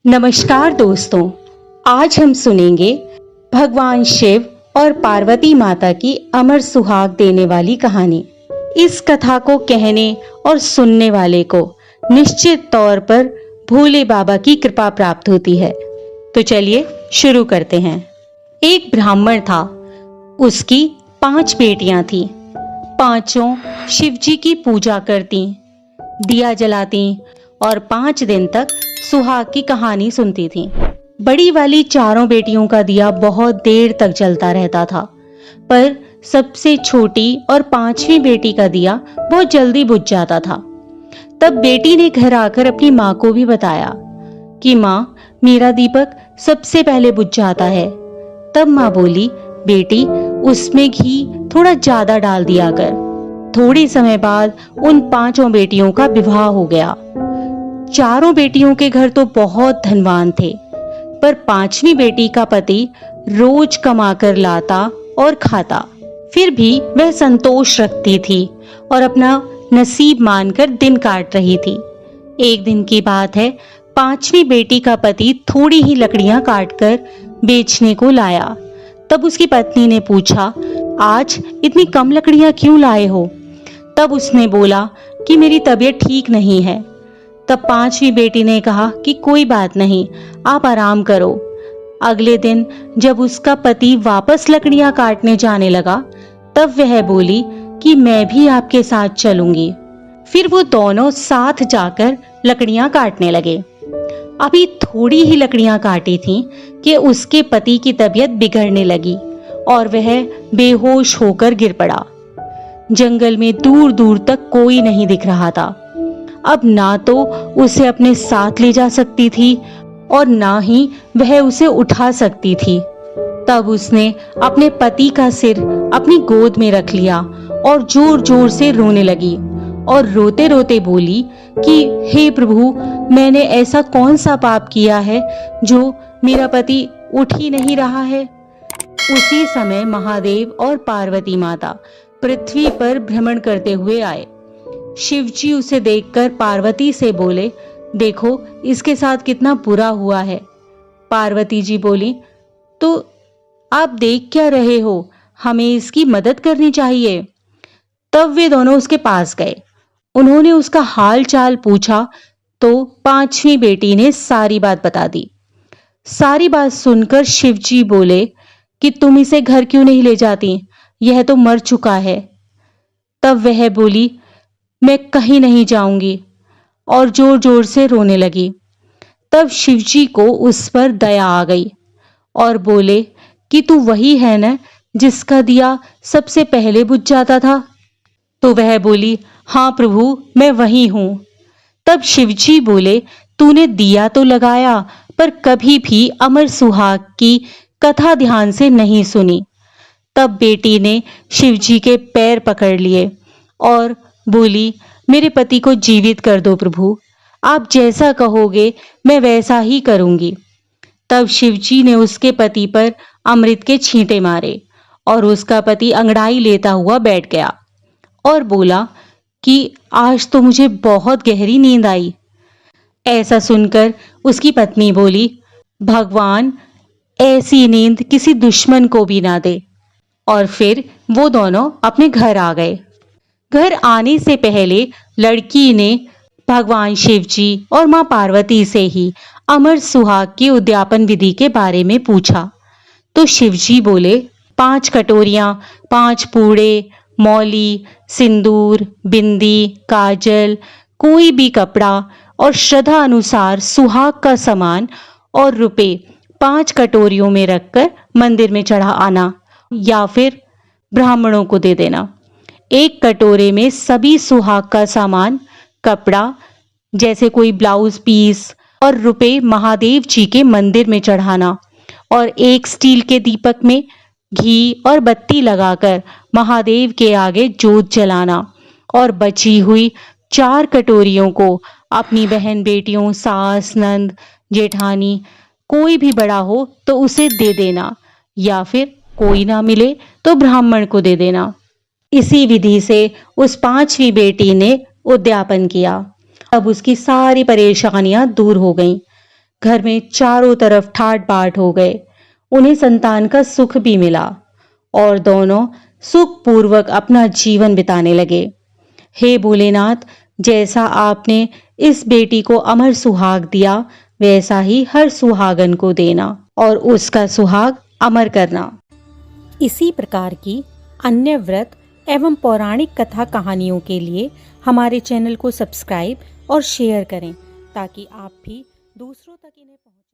नमस्कार दोस्तों, आज हम सुनेंगे भगवान शिव और पार्वती माता की अमर सुहाग देने वाली कहानी। इस कथा को कहने और सुनने वाले को निश्चित तौर पर भोले बाबा की कृपा प्राप्त होती है। तो चलिए शुरू करते हैं। एक ब्राह्मण था, उसकी 5 बेटियां थीं। पांचों शिवजी की पूजा करती, दिया जलाती और 5 दिन तक सुहाग की कहानी सुनती थीं। बड़ी वाली 4 बेटियों का दिया बहुत देर तक जलता रहता था, पर सबसे छोटी और 5वीं बेटी का दिया बहुत जल्दी बुझ जाता था। तब बेटी ने घर आकर अपनी माँ को भी बताया कि माँ, मेरा दीपक सबसे पहले बुझ जाता है। तब माँ बोली, बेटी उसमें घी थोड़ा ज्यादा डाल दिया कर। थोड़े समय बाद उन 5 बेटियों का विवाह हो गया। 4 बेटियों के घर तो बहुत धनवान थे, पर 5वीं बेटी का पति रोज कमा कर लाता और खाता, फिर भी वह संतोष रखती थी और अपना नसीब मानकर दिन काट रही थी। एक दिन की बात है, 5वीं बेटी का पति थोड़ी ही लकड़ियां काटकर बेचने को लाया। तब उसकी पत्नी ने पूछा, आज इतनी कम लकड़ियां क्यों लाए हो? तब उसने बोला कि मेरी तबीयत ठीक नहीं है। तब 5वीं बेटी ने कहा कि कोई बात नहीं, आप आराम करो। अगले दिन जब उसका पति वापस लकड़ियां काटने जाने लगा, तब वह बोली कि मैं भी आपके साथ चलूंगी। फिर वो दोनों साथ जाकर लकड़ियां काटने लगे। अभी थोड़ी ही लकड़ियां काटी थीं कि उसके पति की तबीयत बिगड़ने लगी और वह बेहोश होकर गिर पड़ा। जंगल में दूर दूर तक कोई नहीं दिख रहा था। अब ना तो उसे अपने साथ ले जा सकती थी और ना ही वह उसे उठा सकती थी। तब उसने अपने पति का सिर अपनी गोद में रख लिया और जोर जोर से रोने लगी और रोते रोते बोली कि हे प्रभु, मैंने ऐसा कौन सा पाप किया है जो मेरा पति उठ ही नहीं रहा है। उसी समय महादेव और पार्वती माता पृथ्वी पर भ्रमण करते हुए आए। शिवजी उसे देखकर पार्वती से बोले, देखो इसके साथ कितना बुरा हुआ है। पार्वती जी बोली, तो आप देख क्या रहे हो, हमें इसकी मदद करनी चाहिए। तब वे दोनों उसके पास गए। उन्होंने उसका हाल चाल पूछा तो 5वीं बेटी ने सारी बात बता दी। सारी बात सुनकर शिवजी बोले कि तुम इसे घर क्यों नहीं ले जाती, यह तो मर चुका है। तब वह बोली, मैं कहीं नहीं जाऊंगी, और जोर जोर से रोने लगी। तब शिवजी को उस पर दया आ गई और बोले कि तू वही है न जिसका दिया सबसे पहले बुझ जाता था? तो वह बोली, हाँ प्रभु, मैं वही हूं। तब शिवजी बोले, तूने दिया तो लगाया, पर कभी भी अमर सुहाग की कथा ध्यान से नहीं सुनी। तब बेटी ने शिवजी के पैर पकड़ लिए और बोली, मेरे पति को जीवित कर दो प्रभु, आप जैसा कहोगे मैं वैसा ही करूंगी। तब शिवजी ने उसके पति पर अमृत के छींटे मारे और उसका पति अंगड़ाई लेता हुआ बैठ गया और बोला कि आज तो मुझे बहुत गहरी नींद आई। ऐसा सुनकर उसकी पत्नी बोली, भगवान ऐसी नींद किसी दुश्मन को भी ना दे। और फिर वो दोनों अपने घर आ गए। घर आने से पहले लड़की ने भगवान शिवजी और मां पार्वती से ही अमर सुहाग की उद्यापन विधि के बारे में पूछा। तो शिवजी बोले, 5 कटोरियां, 5 पूड़े, मौली, सिंदूर, बिंदी, काजल, कोई भी कपड़ा और श्रद्धा अनुसार सुहाग का सामान और रुपए 5 कटोरियों में रखकर मंदिर में चढ़ा आना या फिर ब्राह्मणों को दे देना। एक कटोरे में सभी सुहाग का सामान, कपड़ा जैसे कोई ब्लाउज पीस और रुपए महादेव जी के मंदिर में चढ़ाना और एक स्टील के दीपक में घी और बत्ती लगाकर महादेव के आगे जोत जलाना और बची हुई 4 कटोरियों को अपनी बहन बेटियों, सास, नंद, जेठानी, कोई भी बड़ा हो तो उसे दे देना या फिर कोई ना मिले तो ब्राह्मण को दे देना। इसी विधि से उस 5वीं बेटी ने उद्यापन किया। अब उसकी सारी परेशानियां दूर हो गईं। घर में चारों तरफ ठाट बाट हो गए। उन्हें संतान का सुख भी मिला और दोनों सुखपूर्वक अपना जीवन बिताने लगे। हे भोलेनाथ, जैसा आपने इस बेटी को अमर सुहाग दिया, वैसा ही हर सुहागन को देना और उसका सुहाग अमर करना। इसी प्रकार की अन्य व्रत एवं पौराणिक कथा कहानियों के लिए हमारे चैनल को सब्सक्राइब और शेयर करें ताकि आप भी दूसरों तक इन्हें पहुंचा